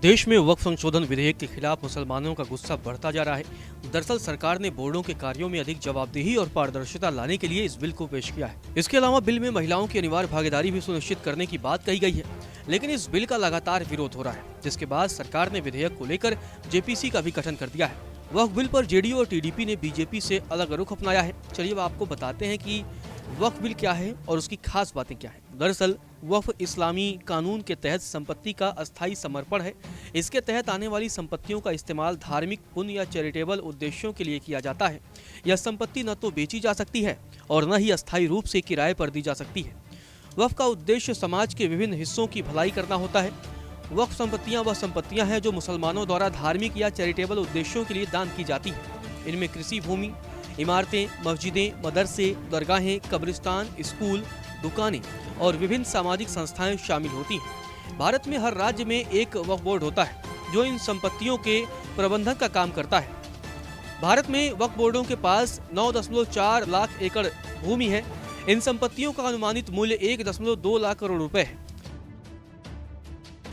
देश में वक्फ संशोधन विधेयक के खिलाफ मुसलमानों का गुस्सा बढ़ता जा रहा है। दरअसल सरकार ने बोर्डों के कार्यों में अधिक जवाबदेही और पारदर्शिता लाने के लिए इस बिल को पेश किया है। इसके अलावा बिल में महिलाओं की अनिवार्य भागीदारी भी सुनिश्चित करने की बात कही गई है, लेकिन इस बिल का लगातार विरोध हो रहा है, जिसके बाद सरकार ने विधेयक को लेकर जेपीसी का भी गठन कर दिया है। वक्फ बिल पर जेडीयू और टीडीपी ने बीजेपी से अलग रुख अपनाया है। चलिए अब आपको बताते हैं कि वक्फ बिल क्या है और उसकी खास बातें क्या है। दरअसल वक्फ इस्लामी कानून के तहत संपत्ति का अस्थायी समर्पण है। इसके तहत आने वाली संपत्तियों का इस्तेमाल धार्मिक, पुण्य या चैरिटेबल उद्देश्यों के लिए किया जाता है। यह संपत्ति न तो बेची जा सकती है और न ही अस्थायी रूप से किराए पर दी जा सकती है। वक्फ का उद्देश्य समाज के विभिन्न हिस्सों की भलाई करना होता है। वक्फ संपत्तियां वह संपत्तियां हैं जो मुसलमानों द्वारा धार्मिक या चैरिटेबल उद्देश्यों के लिए दान की जाती हैं। इनमें कृषि भूमि, इमारतें, मस्जिदें, मदरसे, दरगाहें, कब्रिस्तान, स्कूल, दुकानें और विभिन्न सामाजिक संस्थाएं शामिल होती हैं। भारत में हर राज्य में एक वक्फ बोर्ड होता है जो इन संपत्तियों के प्रबंधन का काम करता है। भारत में वक्फ बोर्डों के पास 9.4 लाख एकड़ भूमि है। इन संपत्तियों का अनुमानित मूल्य 1.2 लाख करोड़ रुपए है।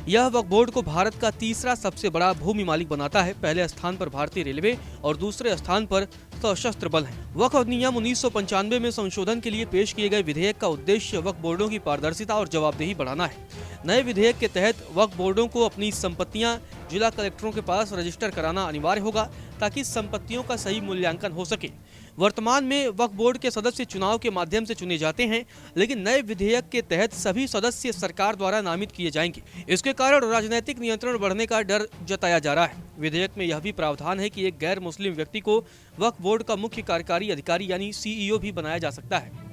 यह वक्फ बोर्ड को भारत का तीसरा सबसे बड़ा भूमि मालिक बनाता है। पहले स्थान पर भारतीय रेलवे और दूसरे स्थान पर सशस्त्र बल हैं। वक्फ अधिनियम 1995 में संशोधन के लिए पेश किए गए विधेयक का उद्देश्य वक्फ बोर्डों की पारदर्शिता और जवाबदेही बढ़ाना है। नए विधेयक के तहत वक्फ बोर्डों को अपनी संपत्तियां जिला कलेक्टरों के पास रजिस्टर कराना अनिवार्य होगा ताकि संपत्तियों का सही मूल्यांकन हो सके। वर्तमान में वक्फ बोर्ड के सदस्य चुनाव के माध्यम से चुने जाते हैं, लेकिन नए विधेयक के तहत सभी सदस्य सरकार द्वारा नामित किए जाएंगे। इसके कारण राजनीतिक नियंत्रण बढ़ने का डर जताया जा रहा है। विधेयक में यह भी प्रावधान है कि एक गैर मुस्लिम व्यक्ति को वक्फ बोर्ड का मुख्य कार्यकारी अधिकारी यानी सीईओ भी बनाया जा सकता है।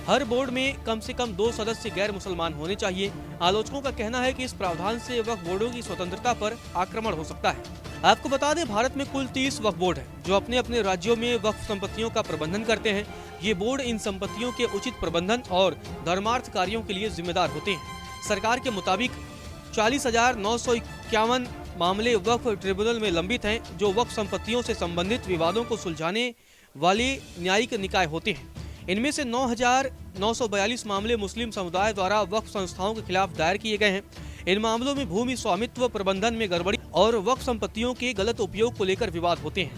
हर बोर्ड में कम से कम 2 सदस्य गैर मुसलमान होने चाहिए। आलोचकों का कहना है कि इस प्रावधान से वक्फ बोर्डों की स्वतंत्रता पर आक्रमण हो सकता है। आपको बता दें, भारत में कुल 30 वक्फ बोर्ड हैं जो अपने अपने राज्यों में वक्फ संपत्तियों का प्रबंधन करते हैं। ये बोर्ड इन संपत्तियों के उचित प्रबंधन और धर्मार्थ कार्यों के लिए जिम्मेदार होते हैं। सरकार के मुताबिक 40,951 मामले वक्फ ट्रिब्यूनल में लंबित हैं, जो वक्फ संपत्तियों से संबंधित विवादों को सुलझाने वाले न्यायिक निकाय होते हैं। इनमें से 9,942 मामले मुस्लिम समुदाय द्वारा वक्फ संस्थाओं के खिलाफ दायर किए गए हैं। इन मामलों में भूमि स्वामित्व प्रबंधन में गड़बड़ी और वक्फ संपत्तियों के गलत उपयोग को लेकर विवाद होते हैं।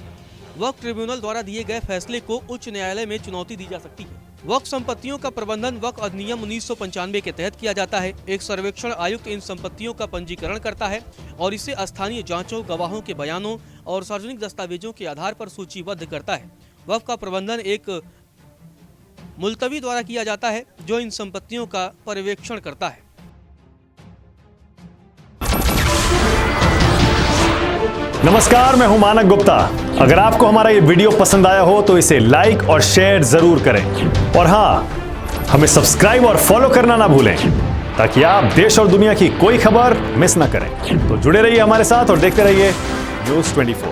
वक्फ ट्रिब्यूनल द्वारा दिए गए फैसले को उच्च न्यायालय में चुनौती दी जा सकती है। वक्फ संपत्तियों का प्रबंधन वक्फ अधिनियम 1995 के तहत किया जाता है। एक सर्वेक्षण आयुक्त इन संपत्तियों का पंजीकरण करता है और इसे स्थानीय जांचों, गवाहों के बयानों और सार्वजनिक दस्तावेजों के आधार पर सूचीबद्ध करता है। वक्फ का प्रबंधन एक मुल्तवी द्वारा किया जाता है जो इन संपत्तियों का पर्यवेक्षण करता है। नमस्कार, मैं हूं मानक गुप्ता। अगर आपको हमारा ये वीडियो पसंद आया हो तो इसे लाइक और शेयर जरूर करें और हाँ, हमें सब्सक्राइब और फॉलो करना ना भूलें ताकि आप देश और दुनिया की कोई खबर मिस ना करें। तो जुड़े रहिए हमारे साथ और देखते रहिए न्यूज़ 24।